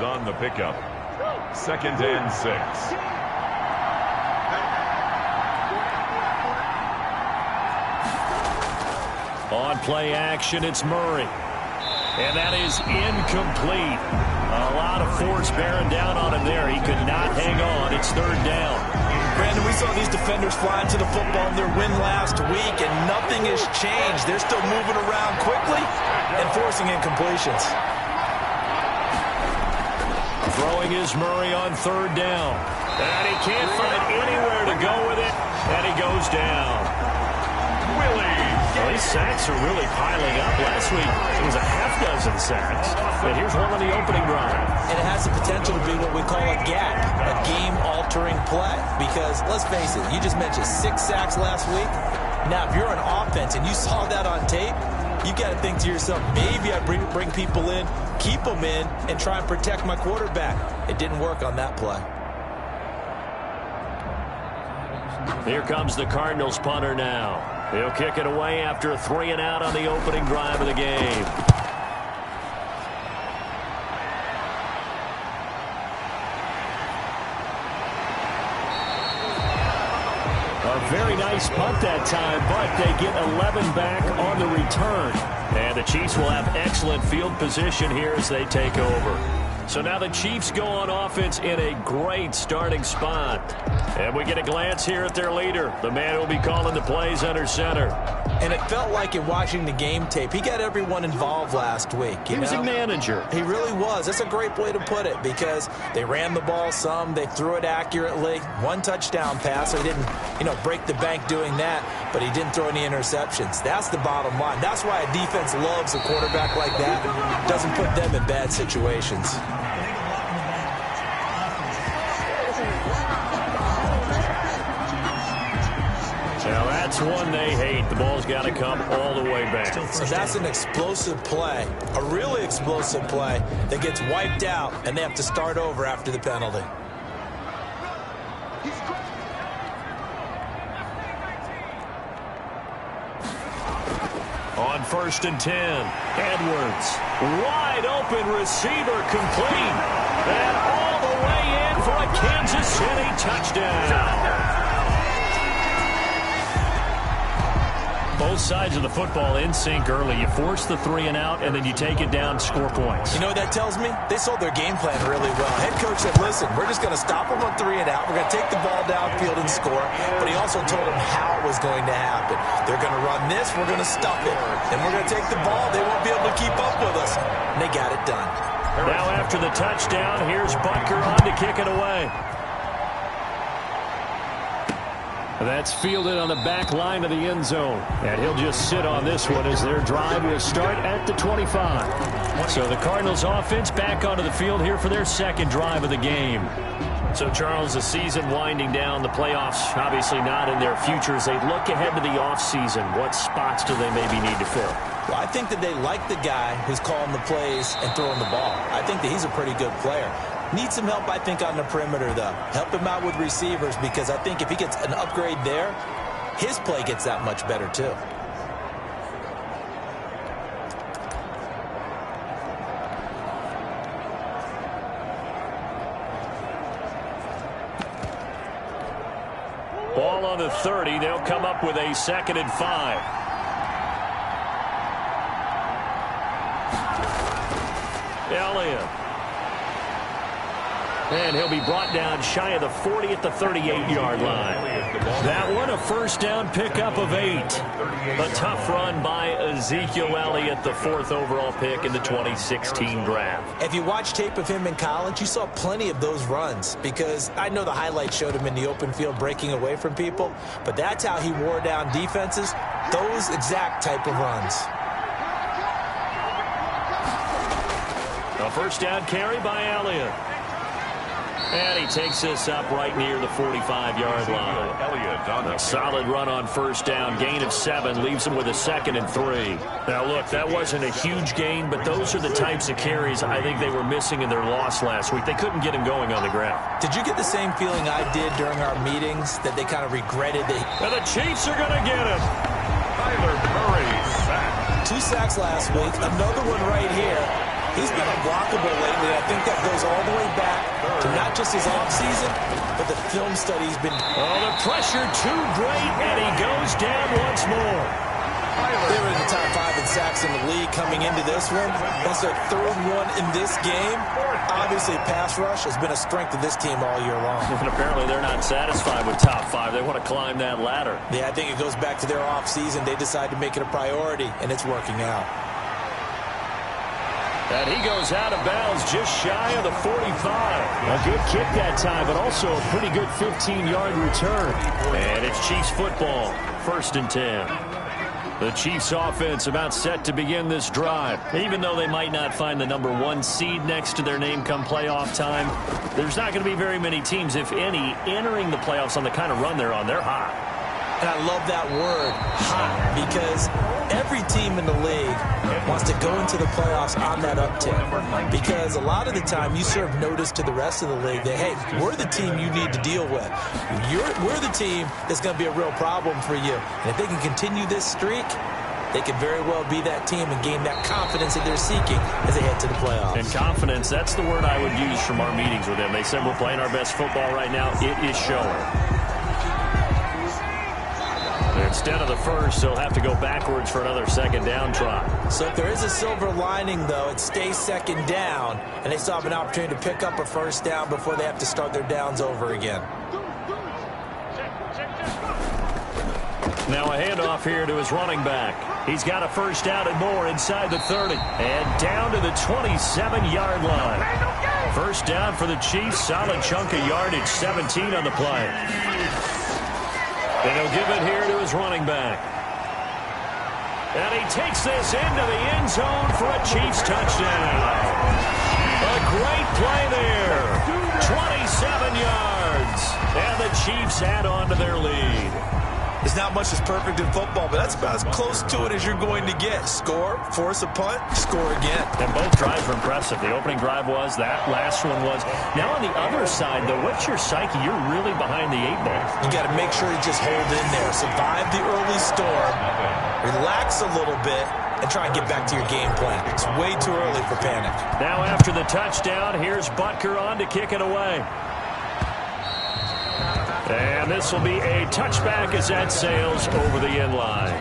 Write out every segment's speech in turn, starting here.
On the pickup. 2nd and 6. On play action, it's Murray. And that is incomplete. A lot of force bearing down on him there. He could not hang on. It's 3rd down. Brandon, we saw these defenders flying to the football in their win last week, and nothing has changed. They're still moving around quickly and forcing incompletions. Throwing is Murray on 3rd down. And he can't find anywhere to go with it. And he goes down. Willie. Well, these sacks are really piling up. Last week, it was a half-dozen sacks. And here's one on the opening drive. And it has the potential to be what we call a gap, a game-altering play. Because, let's face it, you just mentioned 6 sacks last week. Now, if you're an offense and you saw that on tape, you got to think to yourself, maybe I bring people in, keep them in, and try and protect my quarterback. It didn't work on that play. Here comes the Cardinals punter now. He'll kick it away after a 3-and-out on the opening drive of the game. A very nice punt that time, but they get 11 back on the return. And the Chiefs will have excellent field position here as they take over. So now the Chiefs go on offense in a great starting spot. And we get a glance here at their leader, the man who will be calling the plays under center. And it felt like in watching the game tape, he got everyone involved last week. He was a manager. He really was. That's a great way to put it because they ran the ball some, they threw it accurately. 1 touchdown pass, so he didn't, break the bank doing that, but he didn't throw any interceptions. That's the bottom line. That's why a defense loves a quarterback like that. Doesn't put them in bad situations. Now that's one they hate. The ball's got to come all the way back. So that's an explosive play, a really explosive play that gets wiped out, and they have to start over after the penalty. On 1st and 10, Edwards, wide open receiver, complete, and all the way in for a Kansas City touchdown. Both sides of the football in sync early. You force the 3-and-out, and then you take it down, score points. You know what that tells me? They sold their game plan really well. Head coach said, listen, we're just going to stop them on 3-and-out. We're going to take the ball downfield and score. But he also told them how it was going to happen. They're going to run this. We're going to stuff it. And we're going to take the ball. They won't be able to keep up with us. And they got it done. Now after the touchdown, here's Butker on to kick it away. That's fielded on the back line of the end zone. And he'll just sit on this one as their drive will start at the 25. So the Cardinals offense back onto the field here for their 2nd drive of the game. So, Charles, the season winding down, the playoffs obviously not in their future. As they look ahead to the offseason, what spots do they maybe need to fill? Well, I think that they like the guy who's calling the plays and throwing the ball. I think that he's a pretty good player. Needs some help, I think, on the perimeter, though. Help him out with receivers because I think if he gets an upgrade there, his play gets that much better, too. Ball on the 30. They'll come up with a 2nd and 5. Elliott. And he'll be brought down shy of the 40 at the 38-yard line. That one a 1st down pickup of 8. A tough run by Ezekiel Elliott, the 4th overall pick in the 2016 draft. If you watch tape of him in college, you saw plenty of those runs because I know the highlights showed him in the open field breaking away from people, but that's how he wore down defenses, those exact type of runs. A 1st down carry by Elliott. And he takes this up right near the 45-yard line. A solid run on 1st down. Gain of 7 leaves him with a 2nd and 3. Now, look, that wasn't a huge gain, but those are the types of carries I think they were missing in their loss last week. They couldn't get him going on the ground. Did you get the same feeling I did during our meetings that they kind of regretted that? And the Chiefs are going to get him. Kyler Murray sack. 2 sacks last week, another one right here. He's been unblockable lately. I think that goes all the way back to not just his offseason, but the film study he's been... Oh, the pressure too great, and he goes down once more. They were in the top 5 in sacks in the league coming into this one. That's their 3rd one in this game. Obviously, pass rush has been a strength of this team all year long. And apparently they're not satisfied with top 5. They want to climb that ladder. Yeah, I think it goes back to their offseason. They decided to make it a priority, and it's working out. And he goes out of bounds just shy of the 45. A good kick that time, but also a pretty good 15-yard return. And it's Chiefs football, 1st and 10. The Chiefs offense about set to begin this drive. Even though they might not find the number 1 seed next to their name come playoff time, there's not going to be very many teams, if any, entering the playoffs on the kind of run they're on. They're hot. And I love that word, hot, because every team in the league wants to go into the playoffs on that uptick. Because a lot of the time you serve notice to the rest of the league that, hey, we're the team you need to deal with. We're the team that's going to be a real problem for you. And if they can continue this streak, they could very well be that team and gain that confidence that they're seeking as they head to the playoffs. And confidence, that's the word I would use from our meetings with them. They said we're playing our best football right now. It is showing. Instead of the first, they'll have to go backwards for another 2nd down try. So if there is a silver lining, though, it stays 2nd down, and they still have an opportunity to pick up a 1st down before they have to start their downs over again. Now a handoff here to his running back. He's got a 1st down and more inside the 30. And down to the 27-yard line. 1st down for the Chiefs. Solid chunk of yardage, 17 on the play. And he'll give it here to his running back. And he takes this into the end zone for a Chiefs touchdown. A great play there. 27 yards. And the Chiefs add on to their lead. There's not much that's perfect in football, but that's about as close to it as you're going to get. Score, force a punt, score again. And both drives were impressive. The opening drive was, that last one was. Now on the other side, though, what's your psyche? You're really behind the 8 ball. You got to make sure you just hold in there. Survive the early storm, relax a little bit, and try and get back to your game plan. It's way too early for panic. Now after the touchdown, here's Butker on to kick it away. And this will be a touchback as that sails over the end line.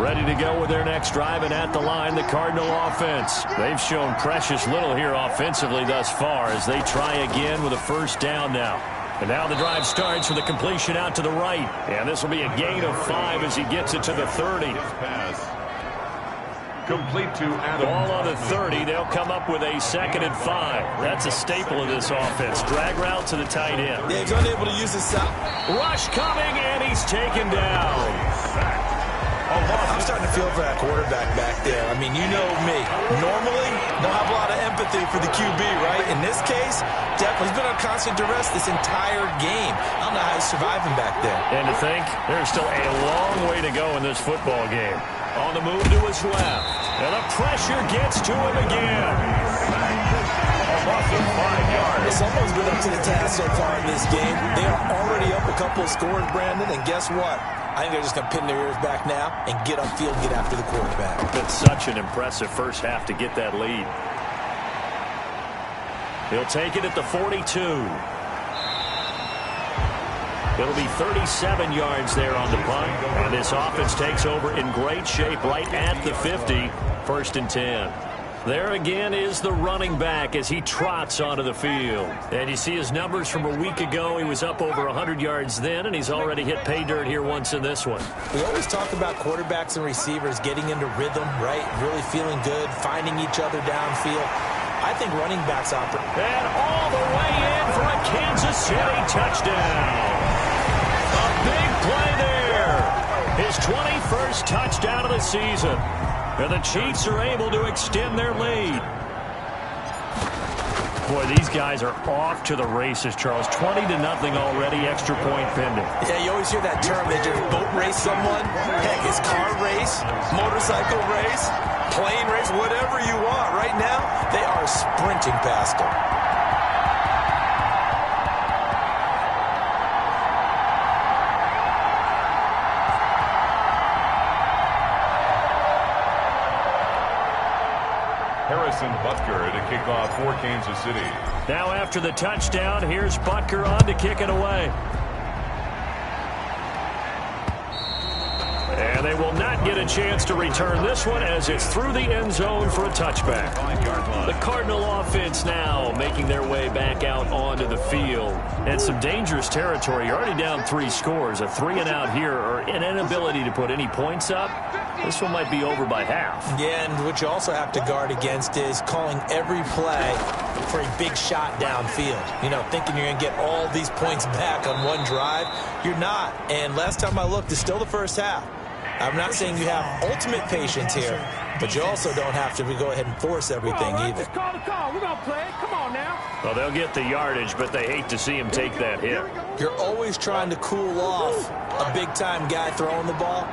Ready to go with their next drive, and at the line, the Cardinal offense. They've shown precious little here offensively thus far as they try again with a 1st down now. And now the drive starts with a completion out to the right. And this will be a gain of 5 as he gets it to the 30. Complete to Adam. Ball on the 30. They'll come up with a 2nd and 5. That's a staple of this offense. Drag route to the tight end. Yeah, he's unable to use his out. Rush coming, and he's taken down. I'm starting to feel for that quarterback back there. I mean, you know me. Normally, don't have a lot of empathy for the QB, right? In this case, definitely he's been on constant duress this entire game. I don't know how he's surviving back there. And to think, there's still a long way to go in this football game. On the move to his left. And the pressure gets to him again. Someone's been up to the task so far in this game. They are already up a couple of scores, Brandon, and guess what? I think they're just going to pin their ears back now and get upfield and get after the quarterback. It's such an impressive first half to get that lead. He'll take it at the 42. It'll be 37 yards there on the punt. And this offense takes over in great shape right at the 50. 1st and 10. There again is the running back as he trots onto the field. And you see his numbers from a week ago. He was up over 100 yards then, and he's already hit pay dirt here once in this one. We always talk about quarterbacks and receivers getting into rhythm, right? Really feeling good, finding each other downfield. I think running backs operate. And all the way in for a Kansas City touchdown. A big play there. His 21st touchdown of the season. And the Chiefs are able to extend their lead. Boy, these guys are off to the races, Charles. 20-0 already, extra point pending. Yeah, you always hear that term. They just boat race someone. Heck, it's car race, motorcycle race, plane race, whatever you want. Right now, they are sprinting past them. Harrison Butker to kick off for Kansas City. Now after the touchdown, here's Butker on to kick it away. And they will not get a chance to return this one as it's through the end zone for a touchback. The Cardinal offense now making their way back out onto the field. And some dangerous territory. You're already down 3 scores. A 3-and-out here or an inability to put any points up. This one might be over by half. Yeah, and what you also have to guard against is calling every play for a big shot downfield. You know, thinking you're going to get all these points back on one drive. You're not. And last time I looked, it's still the first half. I'm not saying you have ultimate patience here, but you also don't have to go ahead and force everything either. Just call the call. We're going to play it. Come on now. Well, they'll get the yardage, but they hate to see him take that hit. You're always trying to cool off a big-time guy throwing the ball,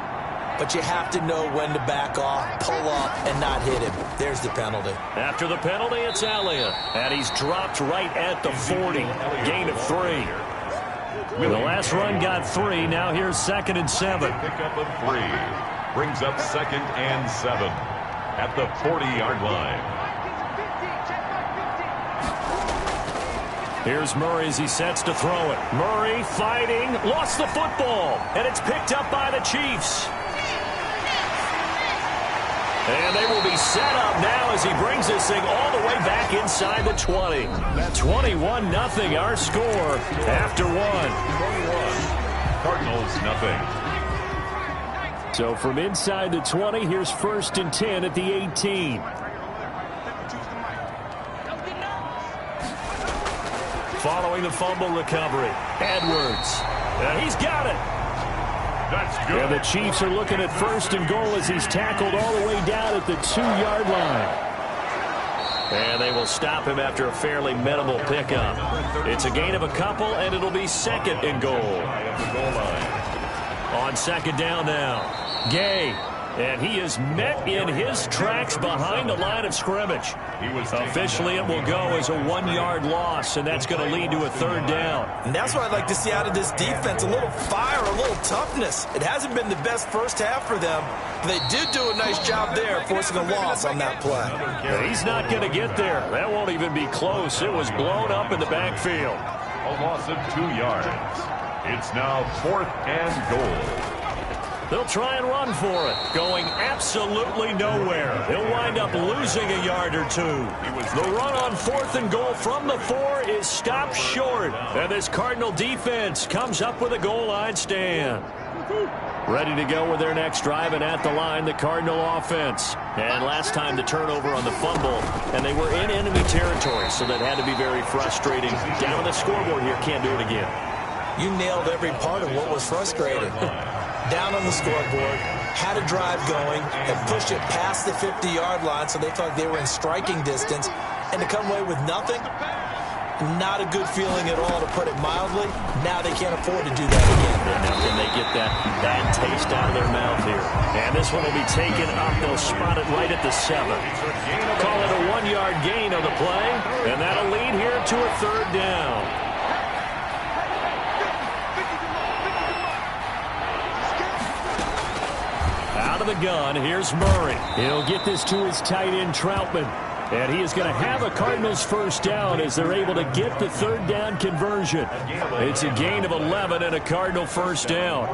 but you have to know when to back off, pull up, and not hit him. There's the penalty. After the penalty, it's Elliott, and he's dropped right at the 40. Gain of 3. The last run got 3. Now here's 2nd and 7. Pickup of 3. Brings up 2nd and 7 at the 40-yard line. Here's Murray as he sets to throw it. Murray fighting, lost the football, and it's picked up by the Chiefs. And they will be set up now as he brings this thing all the way back inside the 20. 21-0 our score after 1. 21. Cardinals nothing. So from inside the 20, here's 1st and 10 at the 18. Following the fumble recovery, Edwards. And he's got it. That's good. And the Chiefs are looking at 1st and goal as he's tackled all the way down at the 2-yard line. And they will stop him after a fairly minimal pickup. It's a gain of a couple, and it'll be 2nd and goal. On 2nd down now, Gay. And he is met in his tracks behind the line of scrimmage. Officially, it will go as a 1-yard loss, and that's going to lead to a 3rd down. And that's what I'd like to see out of this defense, a little fire, a little toughness. It hasn't been the best first half for them. They did do a nice job there, forcing a loss on that play. He's not going to get there. That won't even be close. It was blown up in the backfield. A loss of 2 yards. It's now 4th and goal. They'll try and run for it, going absolutely nowhere. He'll wind up losing a yard or 2. The run on 4th and goal from the 4 is stopped short. And this Cardinal defense comes up with a goal line stand. Ready to go with their next drive, and at the line, the Cardinal offense. And last time the turnover on the fumble, and they were in enemy territory, so that had to be very frustrating. Down on the scoreboard here, can't do it again. You nailed every part of what was frustrating. Down on the scoreboard, had a drive going, and pushed it past the 50-yard line, so they thought they were in striking distance. And to come away with nothing, not a good feeling at all, to put it mildly. Now they can't afford to do that again. And now can they get that bad taste out of their mouth here? And this one will be taken up. They'll spot it right at the 7. Call it a 1-yard gain on the play, and that'll lead here to a 3rd down. Out of the gun, here's Murray. He'll get this to his tight end, Troutman. And he is going to have a Cardinals 1st down as they're able to get the 3rd down conversion. It's a gain of 11 and a Cardinal 1st down.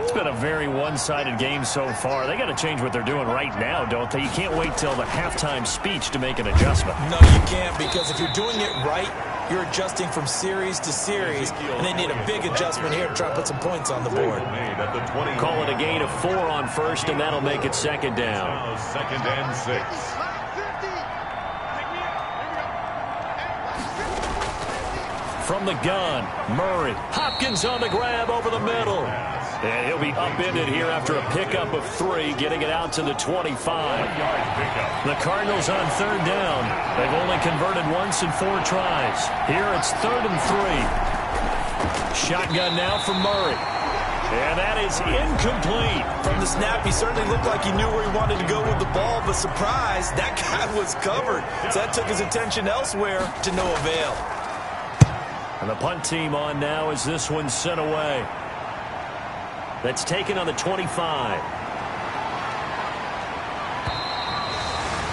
It's been a very one-sided game so far. They got to change what they're doing right now, don't they? You can't wait till the halftime speech to make an adjustment. No, you can't, because if you're doing it right, you're adjusting from series to series, and they need a big adjustment here to try to put some points on the board. Call it a gain of 4 on 1st, and that'll make it 2nd down. 2nd and 6. From the gun, Murray. Hopkins on the grab over the middle. And he'll be upended here after a pickup of 3, getting it out to the 25. The Cardinals on 3rd down. They've only converted once in 4 tries. Here it's 3rd and 3. Shotgun now from Murray. And that is incomplete. From the snap, he certainly looked like he knew where he wanted to go with the ball, but surprise, that guy was covered. So that took his attention elsewhere to no avail. And the punt team on now as this one's sent away. That's taken on the 25.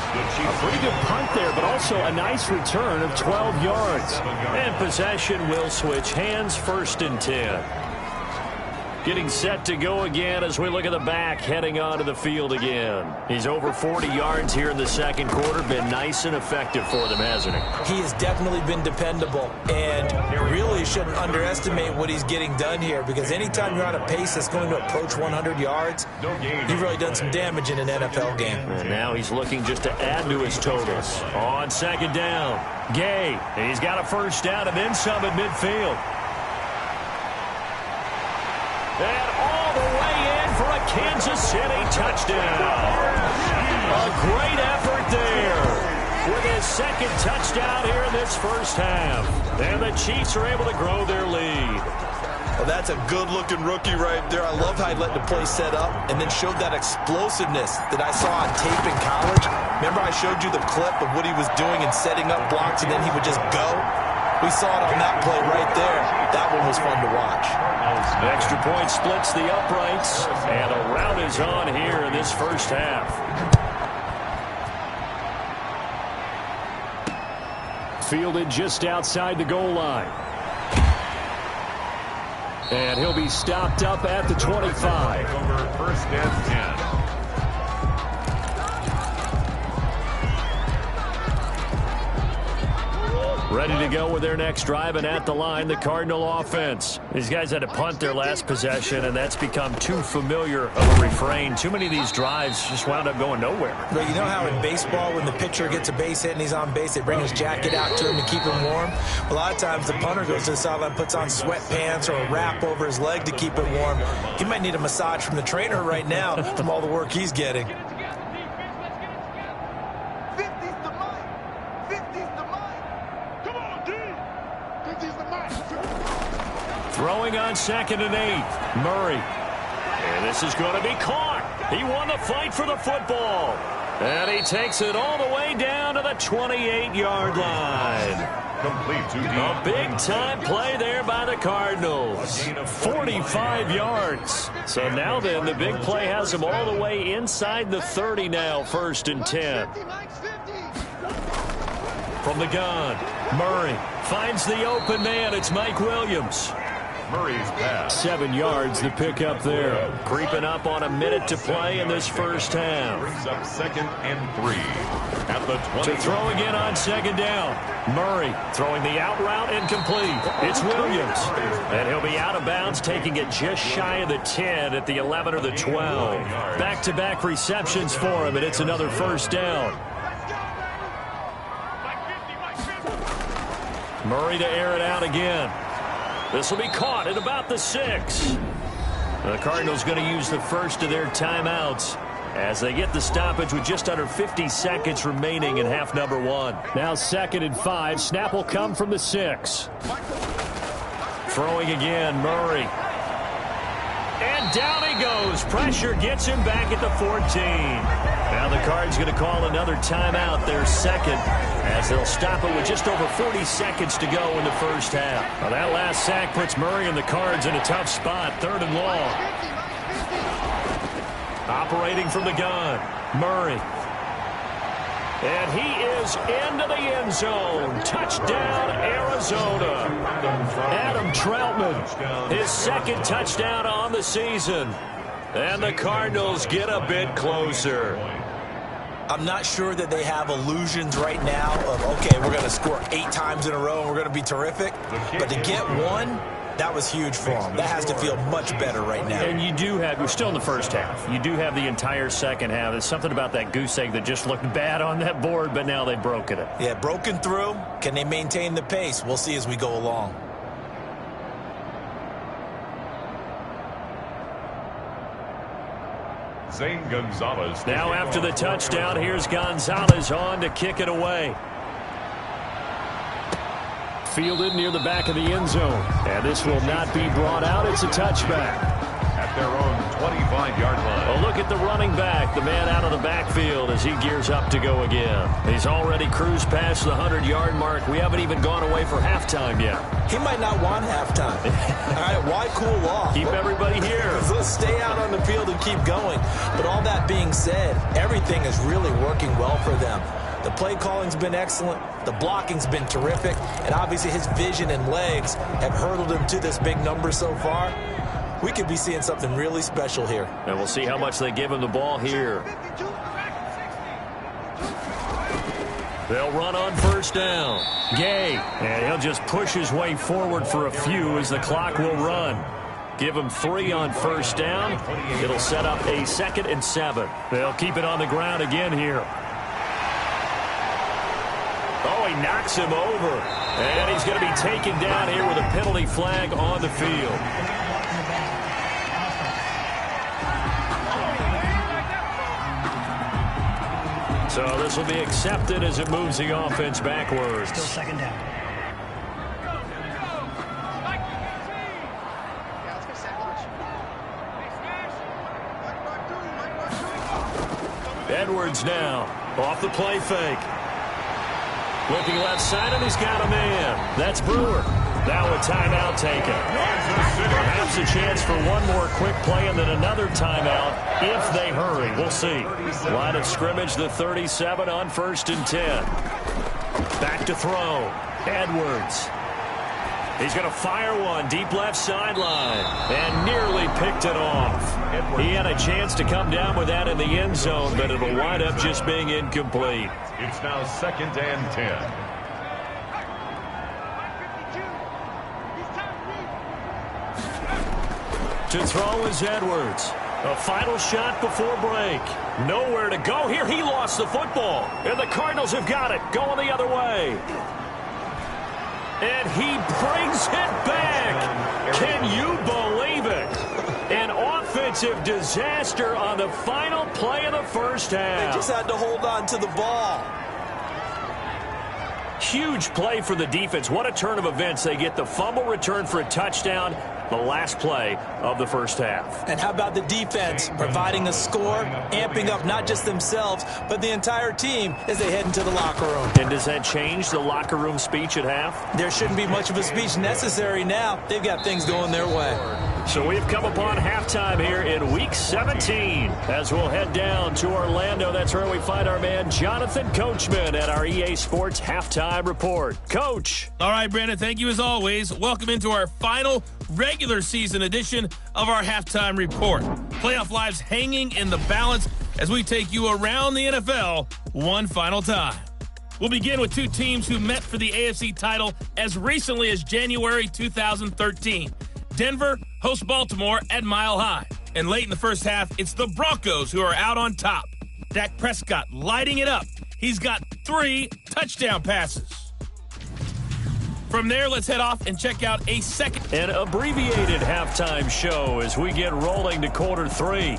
A pretty good punt there, but also a nice return of 12 yards. And possession will switch hands, 1st and 10. Getting set to go again as we look at the back heading onto the field again. He's over 40 yards here in the second quarter. Been nice and effective for them, hasn't he? He has definitely been dependable, and really shouldn't underestimate what he's getting done here, because anytime you're on a pace that's going to approach 100 yards, you've really done some damage in an NFL game. And now he's looking just to add to his totals. On 2nd down, Gay. He's got a 1st down and then some at midfield. And all the way in for a Kansas City touchdown. A great effort there with his 2nd touchdown here in this 1st half. And the Chiefs are able to grow their lead. Well, that's a good-looking rookie right there. I love how he let the play set up and then showed that explosiveness that I saw on tape in college. Remember I showed you the clip of what he was doing and setting up blocks, and then he would just go? We saw it on that play right there. That one was fun to watch. The extra point splits the uprights, and a rout is on here in this 1st half. Fielded just outside the goal line. And he'll be stopped up at the 25. Over 1st and 10. Ready to go with their next drive, and at the line, the Cardinal offense. These guys had to punt their last possession, and that's become too familiar of a refrain. Too many of these drives just wound up going nowhere. But you know how in baseball, when the pitcher gets a base hit and he's on base, they bring his jacket out to him to keep him warm? A lot of times the punter goes to the sideline, puts on sweatpants or a wrap over his leg to keep it warm. He might need a massage from the trainer right now from all the work he's getting. Throwing on 2nd and 8. Murray. And this is going to be caught. He won the fight for the football. And he takes it all the way down to the 28-yard line. Complete to A big-time play there by the Cardinals. 45 yards. So now then, the big play has them all the way inside the 30 now, 1st and 10. From the gun, Murray finds the open man. It's Mike Williams. Murray's pass. 7 yards, the pickup there. Creeping up on a minute to play in this 1st half. Brings up 2nd and 3. At the 20. To throw again on 2nd down. Murray throwing the out route incomplete. It's Williams. And he'll be out of bounds, taking it just shy of the 10 at the 11 or the 12. Back-to-back receptions for him, and it's another 1st down. Murray to air it out again. This will be caught at about the 6. The Cardinals going to use the first of their timeouts as they get the stoppage with just under 50 seconds remaining in half number 1. Now 2nd and 5. Snap will come from the 6. Throwing again, Murray. And down he goes. Pressure gets him back at the 14. Now the Cards going to call another timeout, their 2nd, as they'll stop it with just over 40 seconds to go in the 1st half. Now that last sack puts Murray and the Cards in a tough spot, 3rd and long. Operating from the gun, Murray. And he is into the end zone. Touchdown, Arizona. Adam Troutman, his 2nd touchdown on the season. And the Cardinals get a bit closer. I'm not sure that they have illusions right now of, okay, we're going to score 8 times in a row and we're going to be terrific. But to get one, that was huge for them. That has to feel much better right now. And you do have, we're still in the 1st half. You do have the entire 2nd half. There's something about that goose egg that just looked bad on that board, but now they've broken it. Yeah, broken through. Can they maintain the pace? We'll see as we go along. Zane Gonzalez. Now after the touchdown, here's Gonzalez on to kick it away. Fielded near the back of the end zone. And this will not be brought out. It's a touchback. At their own 25-yard line. A look at the running back, the man out of the backfield as he gears up to go again. He's already cruised past the 100-yard mark. We haven't even gone away for halftime yet. He might not want halftime. All right, why cool off? Keep everybody here. Let's stay out on the field and keep going. But all that being said, everything is really working well for them. The play calling's been excellent. The blocking's been terrific. And obviously his vision and legs have hurdled him to this big number so far. We could be seeing something really special here. And we'll see how much they give him the ball here. They'll run on first down. Gay, and he'll just push his way forward for a few as the clock will run. Give him 3 on first down. It'll set up a 2nd and 7. They'll keep it on the ground again here. Oh, he knocks him over. And he's going to be taken down here with a penalty flag on the field. So this will be accepted as it moves the offense backwards. Still 2nd down. Edwards now off the play fake. Looking left side, and he's got a man. That's Brewer. Now a timeout taken. Perhaps a chance for one more quick play and then another timeout if they hurry. We'll see. Line of scrimmage, the 37 on 1st and 10. Back to throw. Edwards. He's going to fire one deep left sideline and nearly picked it off. He had a chance to come down with that in the end zone, but it'll wind up just being incomplete. It's now 2nd and 10. To throw is Edwards. A final shot before break. Nowhere to go here. He lost the football. And the Cardinals have got it. Going the other way. And he brings it back. Can you believe it? An offensive disaster on the final play of the first half. They just had to hold on to the ball. Huge play for the defense. What a turn of events. They get the fumble return for a touchdown. The last play of the first half. And how about the defense providing a score, amping up not just themselves, but the entire team as they head into the locker room. And does that change the locker room speech at half? There shouldn't be much of a speech necessary now. They've got things going their way. So we've come upon halftime here in Week 17 as we'll head down to Orlando. That's where we find our man Jonathan Coachman at our EA Sports Halftime Report. Coach. All right, Brandon, thank you as always. Welcome into our final regular season edition of our Halftime Report. Playoff lives hanging in the balance as we take you around the NFL one final time. We'll begin with 2 teams who met for the AFC title as recently as January 2013. Denver hosts Baltimore at Mile High. And late in the first half, it's the Broncos who are out on top. Dak Prescott lighting it up. He's got 3 touchdown passes. From there, let's head off and check out a second. An abbreviated halftime show as we get rolling to quarter 3.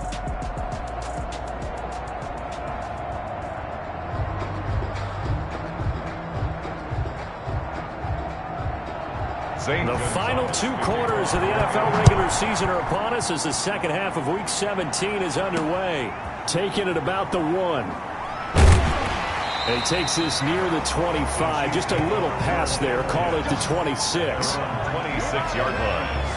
The final 2 quarters of the NFL regular season are upon us as the second half of Week 17 is underway. Taking it about the 1. And he takes this near the 25. Just a little pass there. Call it the 26. 26-yard line.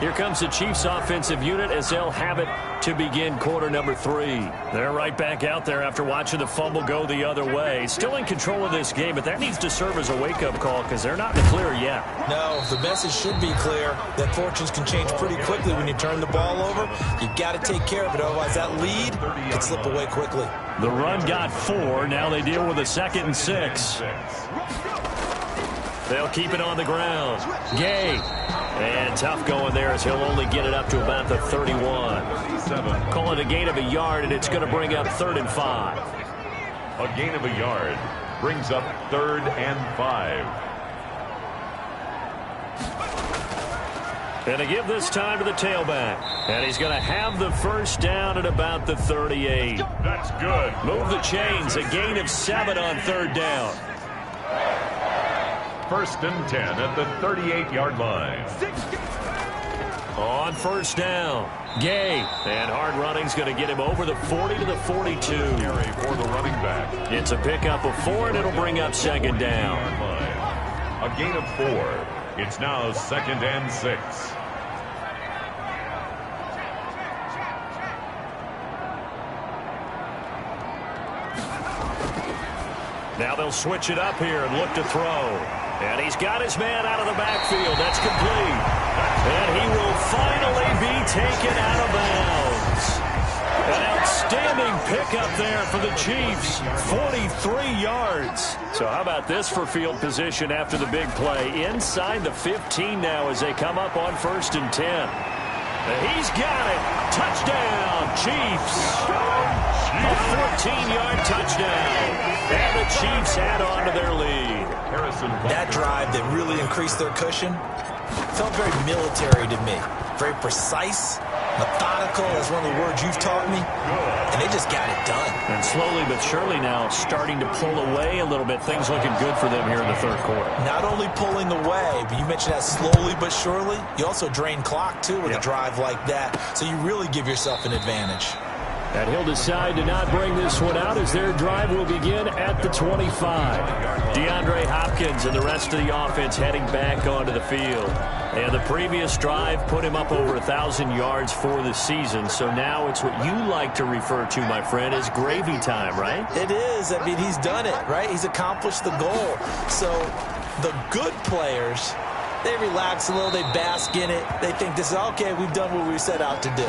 Here comes the Chiefs offensive unit as they'll have it to begin quarter number 3. They're right back out there after watching the fumble go the other way. Still in control of this game, but that needs to serve as a wake-up call because they're not in the clear yet. No, the message should be clear that fortunes can change pretty quickly when you turn the ball over. You've got to take care of it, otherwise that lead could slip away quickly. The run got 4. Now they deal with a 2nd and 6. They'll keep it on the ground. Gay. And tough going there as he'll only get it up to about the 31. Call it a gain of a yard, and it's going to bring up 3rd and 5. A gain of a yard brings up 3rd and 5. And to give this time to the tailback. And he's going to have the first down at about the 38. That's good. Move the chains. A gain of 7 on 3rd down. 1st and 10 at the 38-yard line. On first down, Gay. And hard running's going to get him over the 40 to the 42. Carry for the running back. It's a pickup of 4, and it'll bring up second down. A gain of 4. It's now 2nd and 6. Now they'll switch it up here and look to throw. And he's got his man out of the backfield. That's complete. And he will finally be taken out of bounds. An outstanding pickup there for the Chiefs. 43 yards. So how about this for field position after the big play? Inside the 15 now as they come up on 1st and 10. He's got it. Touchdown, Chiefs. A 14-yard touchdown. And the Chiefs add on to their lead. That drive that really increased their cushion felt very military to me. Very precise, methodical, that's one of the words you've taught me. And they just got it done. And slowly but surely now starting to pull away a little bit. Things looking good for them here in the 3rd quarter. Not only pulling away, but you mentioned that slowly but surely. You also drain clock, too, with a drive like that. So you really give yourself an advantage. And he'll decide to not bring this one out as their drive will begin at the 25. DeAndre Hopkins and the rest of the offense heading back onto the field. And the previous drive put him up over 1,000 yards for the season. So now it's what you like to refer to, my friend, as gravy time, right? It is. I mean, he's done it, right? He's accomplished the goal. So the good players, they relax a little. They bask in it. They think this is, okay, we've done what we set out to do.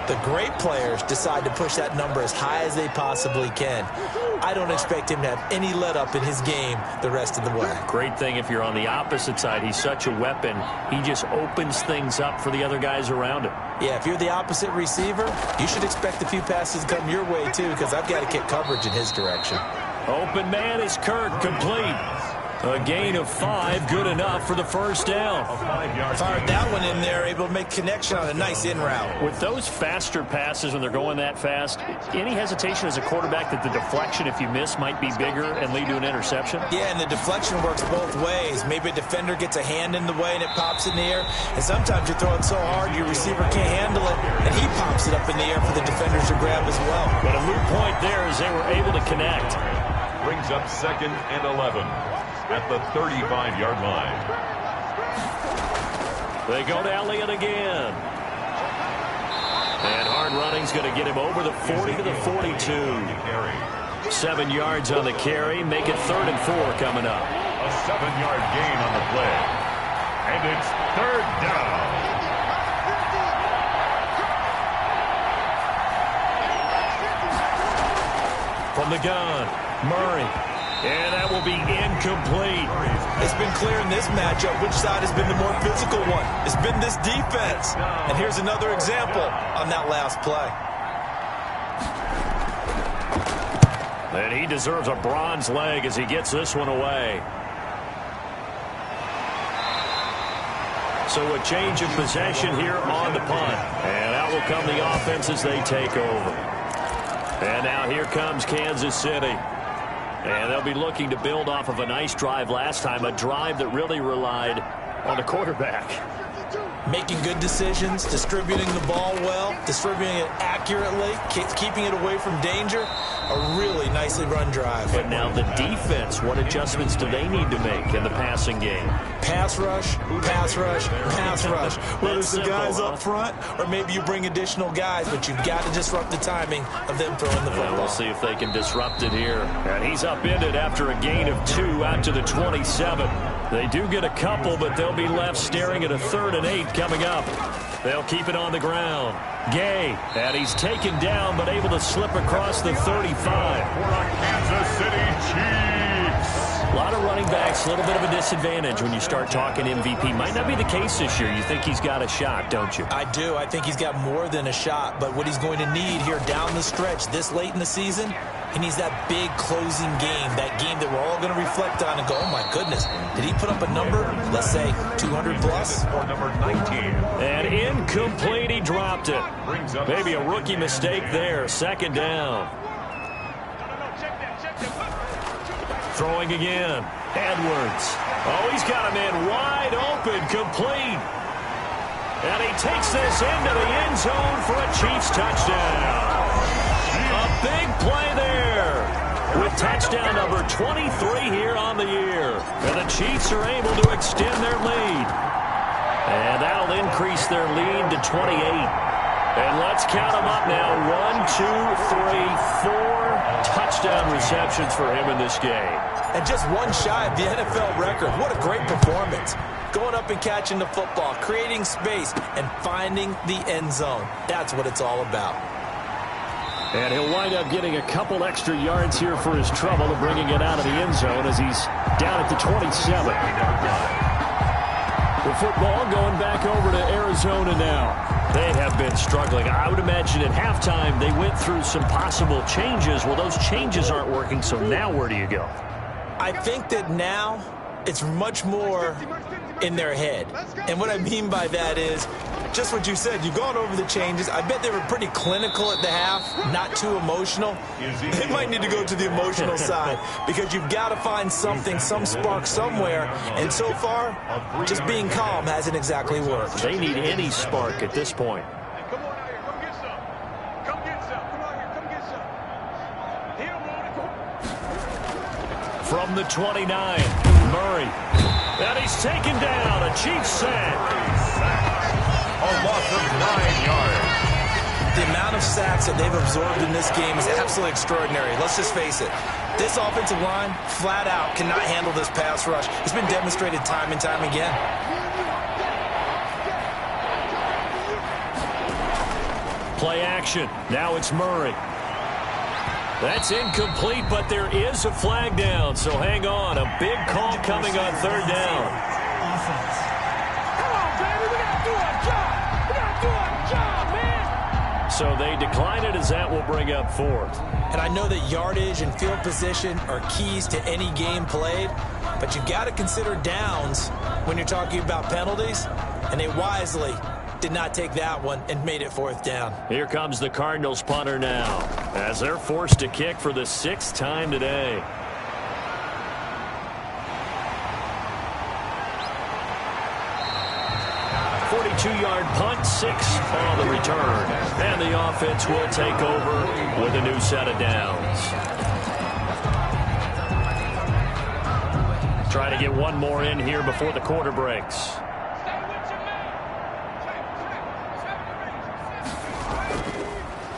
The great players decide to push that number as high as they possibly can. I don't expect him to have any let-up in his game the rest of the way. Great thing if you're on the opposite side. He's such a weapon. He just opens things up for the other guys around him. Yeah, if you're the opposite receiver, you should expect a few passes to come your way, too, because I've got to kick coverage in his direction. Open man is Kirk, complete. A gain of 5, good enough for the first down. Fired that one in there, able to make connection on a nice in route. With those faster passes when they're going that fast, any hesitation as a quarterback that the deflection, if you miss, might be bigger and lead to an interception? Yeah, and the deflection works both ways. Maybe a defender gets a hand in the way and it pops in the air. And sometimes you throw it so hard your receiver can't handle it, and he pops it up in the air for the defenders to grab as well. But a moot point there as they were able to connect. Brings up 2nd and 11. At the 35-yard line. They go to Elliott again. And hard running's going to get him over the 40 to the 42. 7 yards on the carry. Make it 3rd and 4 coming up. A 7-yard gain on the play. And it's 3rd down. From the gun, Murray. And that will be incomplete. It's been clear in this matchup which side has been the more physical one. It's been this defense. And here's another example on that last play. And he deserves a bronze leg as he gets this one away. So a change of possession here on the punt. And out will come the offense as they take over. And now here comes Kansas City. And they'll be looking to build off of a nice drive last time, a drive that really relied on the quarterback. Making good decisions, distributing the ball well, distributing it accurately, keeping it away from danger. A really nicely run drive. But now the defense, what adjustments do they need to make in the passing game? Pass rush, pass rush, pass rush. Whether it's the guys up front or maybe you bring additional guys, but you've got to disrupt the timing of them throwing the football. We'll see if they can disrupt it here. And he's upended after a gain of 2 out to the 27. They do get a couple, but they'll be left staring at a 3rd and 8 coming up. They'll keep it on the ground. Gay, and he's taken down, but able to slip across the 35. For the Kansas City Chiefs. A lot of running backs, a little bit of a disadvantage when you start talking MVP. Might not be the case this year. You think he's got a shot, don't you? I do. I think he's got more than a shot, but what he's going to need here down the stretch this late in the season, he needs that big closing game, that game that we're all going to reflect on and go, oh, my goodness, did he put up a number, let's say, 200 plus? For number 19. And incomplete, he dropped it. Maybe a rookie mistake there, 2nd down. Throwing again, Edwards. Oh, he's got a man wide open, complete. And he takes this into the end zone for a Chiefs touchdown. A big play there with touchdown number 23 here on the year. And the Chiefs are able to extend their lead. And that'll increase their lead to 28. And let's count them up now. 1, 2, 3, 4 touchdown receptions for him in this game. And just one shy of the NFL record. What a great performance. Going up and catching the football, creating space, and finding the end zone. That's what it's all about. And he'll wind up getting a couple extra yards here for his trouble of bringing it out of the end zone as he's down at the 27. The football going back over to Arizona now. They have been struggling. I would imagine at halftime they went through some possible changes. Well, those changes aren't working, so now where do you go? I think that now it's much more in their head. And what I mean by that is just what you said. You've gone over the changes. I bet they were pretty clinical at the half, not too emotional. They might need to go to the emotional side because you've got to find something, some spark somewhere. And so far, just being calm hasn't exactly worked. They need any spark at this point. Come on out here. Come get some. Come get some. Come out here. Come get some. He don't want it. From the 29, Murray. And he's taken down. A Chiefs sack. A loss of 9 yards. The amount of sacks that they've absorbed in this game is absolutely extraordinary. Let's just face it. This offensive line, flat out, cannot handle this pass rush. It's been demonstrated time and time again. Play action. Now it's Murray. That's incomplete, but there is a flag down, so hang on. A big call coming on third down. Come on, baby. We got to do our job. We got to do our job, man. So they decline it as that will bring up fourth. And I know that yardage and field position are keys to any game played, but you've got to consider downs when you're talking about penalties, and they wisely did not take that one and made it fourth down. Here comes the Cardinals punter now as they're forced to kick for the 6th time today. Yard punt, 6 on the return. And the offense will take over with a new set of downs. Try to get one more in here before the quarter breaks.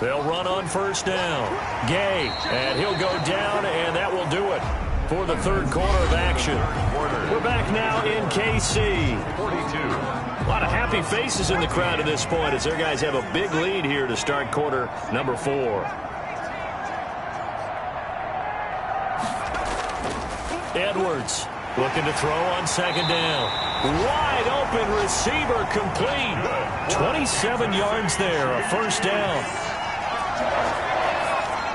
They'll run on first down. Gay, and he'll go down, and that will do it for the third quarter of action. We're back now in KC. 42. A lot of happy faces in the crowd at this point as their guys have a big lead here to start quarter number 4. Edwards looking to throw on second down. Wide open receiver complete. 27 yards there, a first down.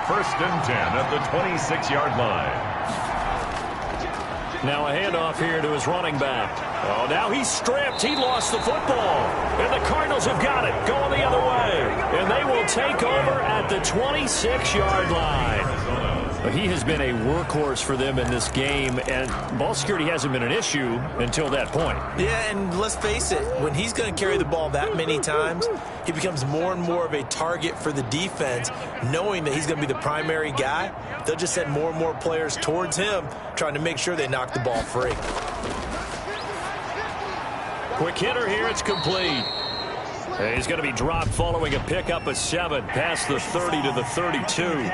First and 10 at the 26-yard line. Now a handoff here to his running back. Oh, now he's stripped. He lost the football. And the Cardinals have got it going the other way. And they will take over at the 26-yard line. He has been a workhorse for them in this game, and ball security hasn't been an issue until that point. Yeah, and let's face it, when he's going to carry the ball that many times, he becomes more and more of a target for the defense, knowing that he's going to be the primary guy. They'll just send more and more players towards him, trying to make sure they knock the ball free. Quick hitter here, it's complete. He's going to be dropped following a pickup of 7 past the 30 to the 32.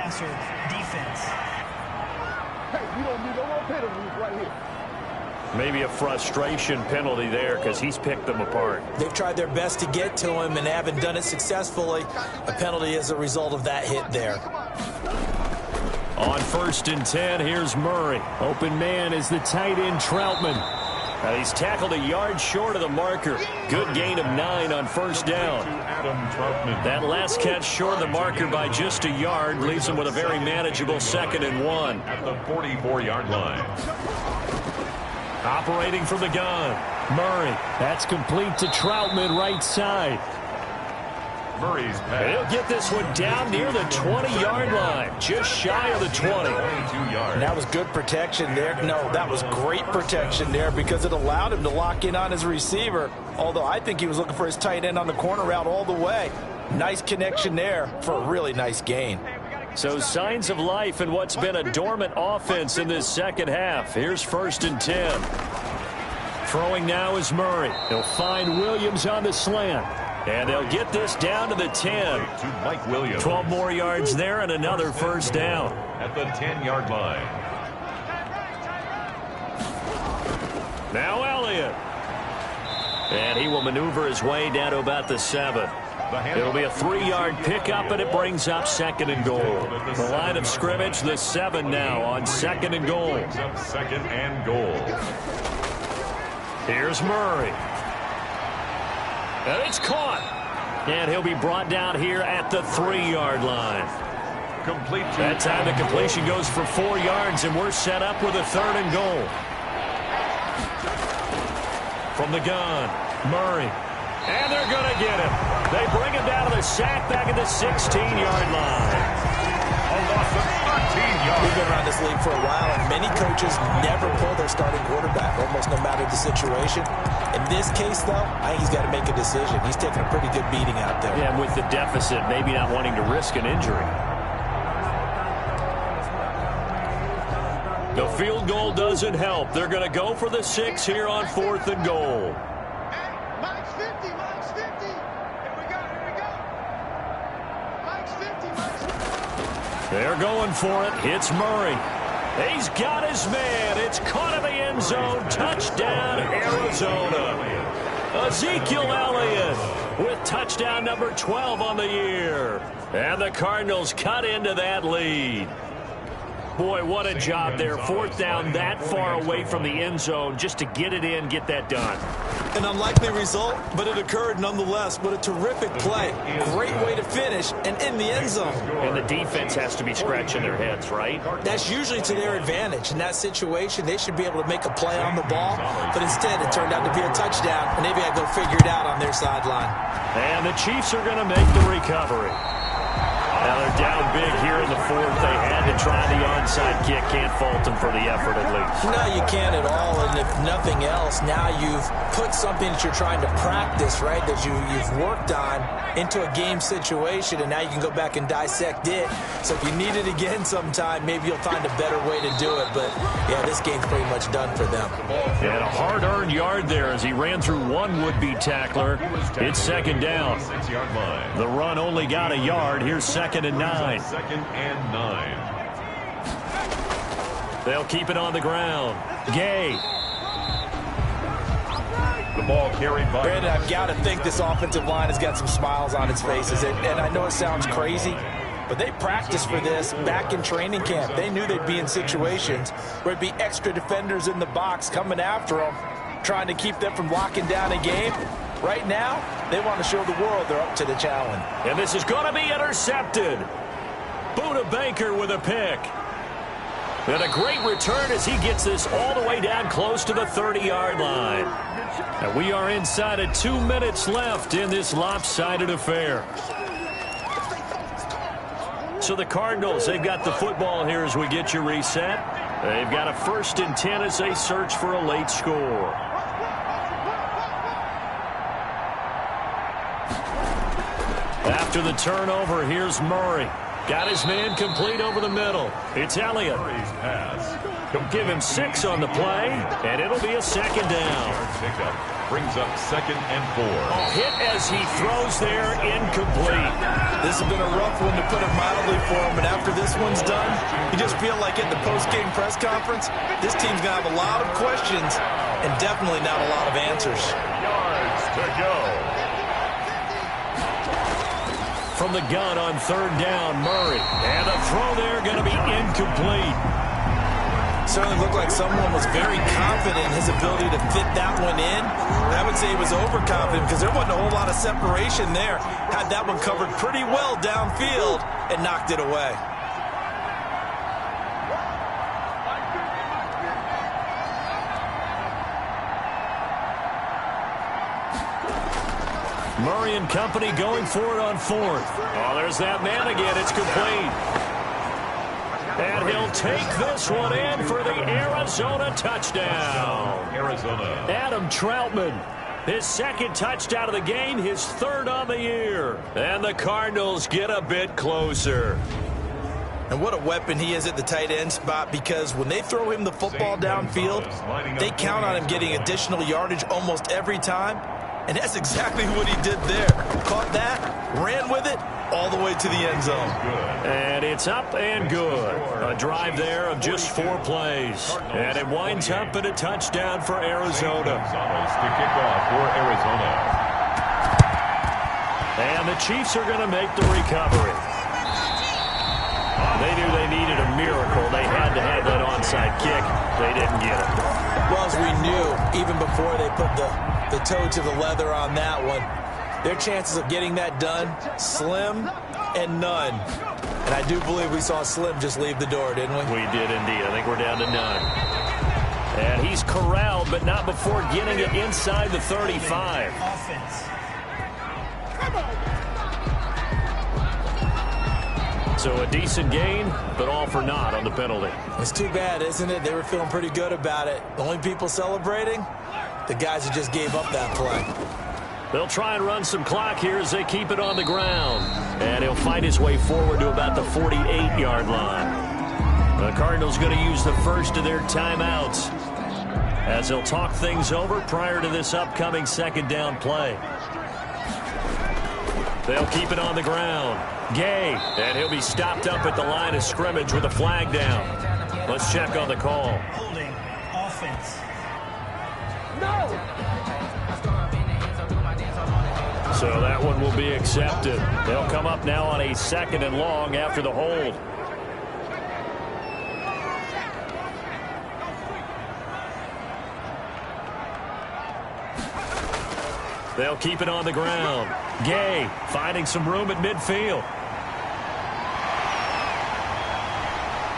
Maybe a frustration penalty there because he's picked them apart. They've tried their best to get to him and haven't done it successfully. A penalty as a result of that hit there. On first and 10, here's Murray. Open man is the tight end Troutman. He's tackled a yard short of the marker. Good gain of 9 on first down. That last catch short of the marker by just a yard leaves him with a very manageable 2nd and 1. At the 44-yard line. Operating from the gun. Murray. That's complete to Troutman right side. Murray's pass. And he'll get this one down near the 20-yard line, just shy of the 20. 22 yards. And that was good protection there. No, that was great protection there because it allowed him to lock in on his receiver, although I think he was looking for his tight end on the corner route all the way. Nice connection there for a really nice gain. So signs of life in what's been a dormant offense in this second half. Here's 1st and 10. Throwing now is Murray. He'll find Williams on the slant. And they'll get this down to the 10. To Mike Williams. 12 more yards there and another first down. At the 10-yard line. Now Elliott. And he will maneuver his way down to about the 7. It'll be a 3-yard pickup, and it brings up 2nd and goal. The line of scrimmage, the 7 now on 2nd and goal. Brings up 2nd and goal. Here's Murray. And it's caught. And he'll be brought down here at the 3-yard line. Complete. That time the completion goes for 4 yards, and we're set up with a 3rd and goal. From the gun, Murray. And they're going to get him. They bring him down to the sack back at the 16-yard line. A loss of 13 yards. We've been around this league for a while, and many coaches never pull their starting quarterback, almost no matter the situation. In this case, though, I think he's got to make a decision. He's taking a pretty good beating out there. Yeah, with the deficit, maybe not wanting to risk an injury. The field goal doesn't help. They're going to go for the 6 here on 4th and goal. Mike's 50, Mike's 50. Here we go, here we go. Mike's 50, Mike's 50. They're going for it. Hits Murray. He's got his man. It's caught in the end zone. Touchdown, Arizona. Ezekiel Elliott with touchdown number 12 on the year. And the Cardinals cut into that lead. Boy, what a job there. 4th down that far away from the end zone just to get it in, get that done. An unlikely result, but it occurred nonetheless. What a terrific play. Great way to finish and in the end zone. And the defense has to be scratching their heads, right? That's usually to their advantage. In that situation, they should be able to make a play on the ball, but instead it turned out to be a touchdown, and they've got to go figure it out on their sideline. And the Chiefs are going to make the recovery. Now they're down big here in the 4th. They had to try the onside kick. Can't fault them for the effort at least. No, you can't at all. And if nothing else, now you've put something that you're trying to practice, right, that you've worked on into a game situation, and now you can go back and dissect it. So if you need it again sometime, maybe you'll find a better way to do it. But, yeah, this game's pretty much done for them. And a hard-earned yard there as he ran through one would-be tackler. It's 2nd down. 6-yard line. The run only got a yard. Here's 2nd and 9. 2nd and 9. They'll keep it on the ground. Gay. The ball carried by. Brandon, I've got to think this offensive line has got some smiles on its faces. And I know it sounds crazy, but they practiced for this back in training camp. They knew they'd be in situations where it'd be extra defenders in the box coming after them, trying to keep them from locking down a game. Right now, they want to show the world they're up to the challenge. And this is going to be intercepted. Buda Baker with a pick. And a great return as he gets this all the way down close to the 30-yard line. And we are inside of 2 minutes left in this lopsided affair. So the Cardinals, they've got the football here as we get you reset. They've got a 1st and 10 as they search for a late score. After the turnover, here's Murray. Got his man complete over the middle. It's Elliott. Murray's pass. He'll give him 6 on the play, and it'll be a 2nd down. Pickup brings up 2nd and 4. A hit as he throws there, incomplete. This has been a rough one, to put it mildly, for him. And after this one's done, you just feel like at the post-game press conference, this team's going to have a lot of questions and definitely not a lot of answers. Yards to go. From the gun on 3rd down, Murray. And a throw there going to be incomplete. Certainly looked like someone was very confident in his ability to fit that one in. I would say he was overconfident because there wasn't a whole lot of separation there. Had that one covered pretty well downfield and knocked it away. Murray and company going for it on fourth. Oh, there's that man again. It's complete. And he'll take this one in for the Arizona touchdown. Arizona. Adam Troutman, his second touchdown of the game, his third on the year. And the Cardinals get a bit closer. And what a weapon he is at the tight end spot, because when they throw him the football downfield, they count on him getting additional yardage almost every time. And that's exactly what he did there. Caught that, ran with it, all the way to the end zone. And it's up and good. A drive there of just 4 plays. And it winds up in a touchdown for Arizona. To kick off for Arizona. And the Chiefs are going to make the recovery. They knew they needed a miracle. They had to have that onside kick. They didn't get it. Well, as we knew, even before they put the toe to the leather on that one, their chances of getting that done, slim and none. And I do believe we saw Slim just leave the door, didn't we? We did indeed. I think we're down to none. And he's corralled, but not before getting it inside the 35. Offense. So a decent gain, but all for naught on the penalty. It's too bad, isn't it? They were feeling pretty good about it. The only people celebrating, the guys who just gave up that play. They'll try and run some clock here as they keep it on the ground. And he'll fight his way forward to about the 48-yard line. The Cardinals going to use the first of their timeouts as they'll talk things over prior to this upcoming second down play. They'll keep it on the ground. Gay, and he'll be stopped up at the line of scrimmage with a flag down. Let's check on the call. Holding. Offense. So that one will be accepted. They'll come up now on a 2nd and long after the hold. They'll keep it on the ground. Gay finding some room at midfield.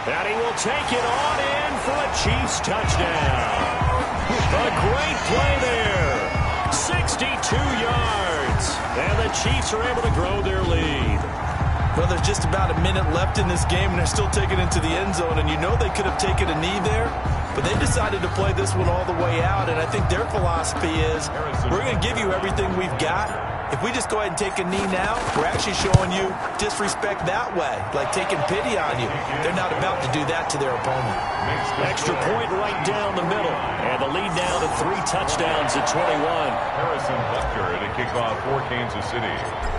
And he will take it on in for a Chiefs touchdown. A great play there. 62 yards. And the Chiefs are able to grow their lead. Well, there's just about a minute left in this game, and they're still taking it to the end zone. And you know they could have taken a knee there, but they decided to play this one all the way out. And I think their philosophy is, we're going to give you everything we've got. If we just go ahead and take a knee now, we're actually showing you disrespect that way, like taking pity on you. They're not about to do that to their opponent. Extra point right down the middle. And the lead now to 3 touchdowns at 21. Harrison Butker to kick off for Kansas City.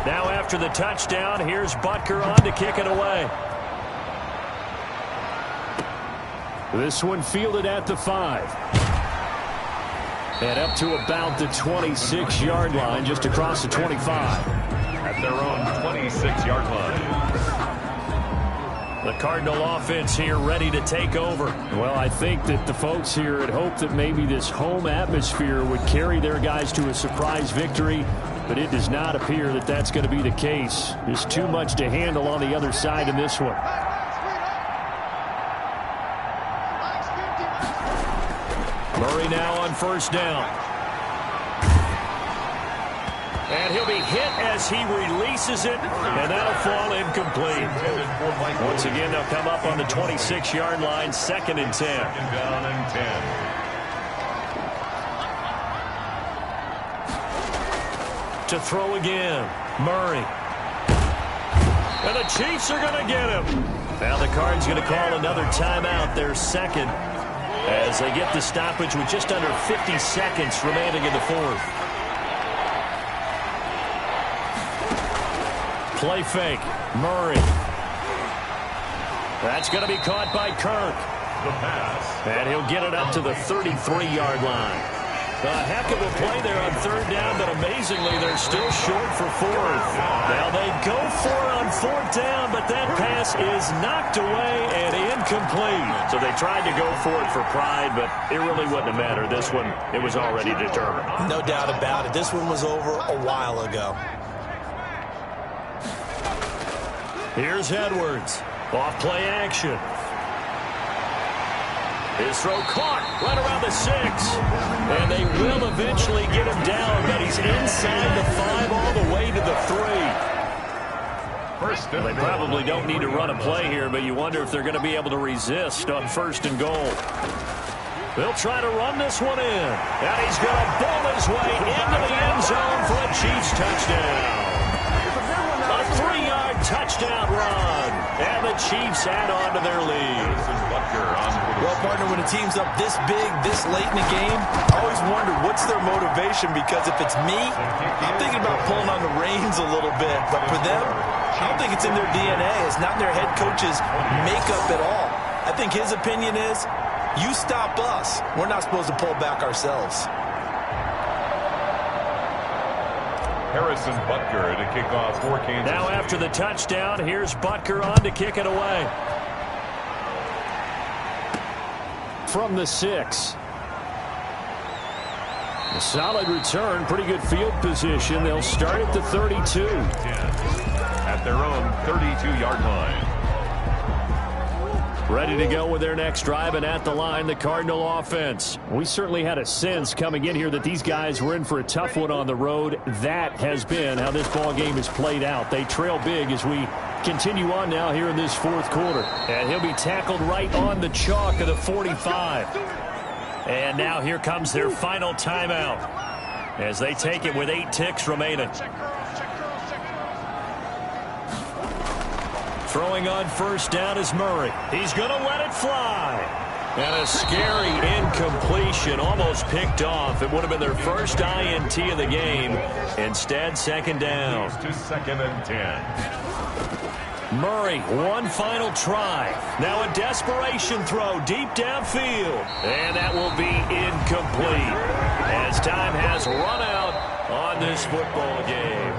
Now after the touchdown, here's Butker on to kick it away. This one fielded at the 5. And up to about the 26-yard line, just across the 25. At their own 26-yard line. The Cardinal offense here ready to take over. Well, I think that the folks here had hoped that maybe this home atmosphere would carry their guys to a surprise victory, but it does not appear that that's going to be the case. There's too much to handle on the other side in this one. Murray now on first down. And he'll be hit as he releases it, and that'll fall incomplete. Once again, they'll come up on the 26-yard line, 2nd and 10. Second down and 10. To throw again, Murray. And the Chiefs are going to get him. Now the Cards going to call another timeout, their 2nd, as they get the stoppage with just under 50 seconds remaining in the 4th. Play fake, Murray. That's going to be caught by Kirk. The pass. And he'll get it up to the 33-yard line. A heck of a play there on 3rd down, but amazingly, they're still short for 4th. Now they go for it on 4th down, but that pass is knocked away and incomplete. So they tried to go for it for pride, but it really wouldn't have mattered. This one, it was already determined. No doubt about it. This one was over a while ago. Here's Edwards. Off play action. His throw caught right around the 6. And they will eventually get him down, but he's inside the 5 all the way to the 3. They probably don't need to run a play here, but you wonder if they're going to be able to resist on 1st and goal. They'll try to run this one in. And he's going to ball his way into the end zone for a Chiefs touchdown. A 3-yard touchdown run. And the Chiefs add on to their lead. Well, partner, when a team's up this big, this late in the game, I always wonder what's their motivation, because if it's me, I'm thinking about pulling on the reins a little bit. But for them, I don't think it's in their DNA. It's not in their head coach's makeup at all. I think his opinion is, you stop us, we're not supposed to pull back ourselves. Harrison Butker to kick off for Kansas. Now after the touchdown, here's Butker on to kick it away. From the 6. A solid return, pretty good field position. They'll start at the 32. At their own 32-yard line. Ready to go with their next drive, and at the line, the Cardinal offense. We certainly had a sense coming in here that these guys were in for a tough one on the road. That has been how this ball game is played out. They trail big as we continue on now here in this 4th quarter. And he'll be tackled right on the chalk of the 45. And now here comes their final timeout as they take it with 8 ticks remaining. Throwing on 1st down is Murray. He's going to let it fly. And a scary incompletion, almost picked off. It would have been their first INT of the game. Instead, 2nd down. To 2nd and 10. Murray, one final try. Now a desperation throw deep downfield. And that will be incomplete as time has run out on this football game.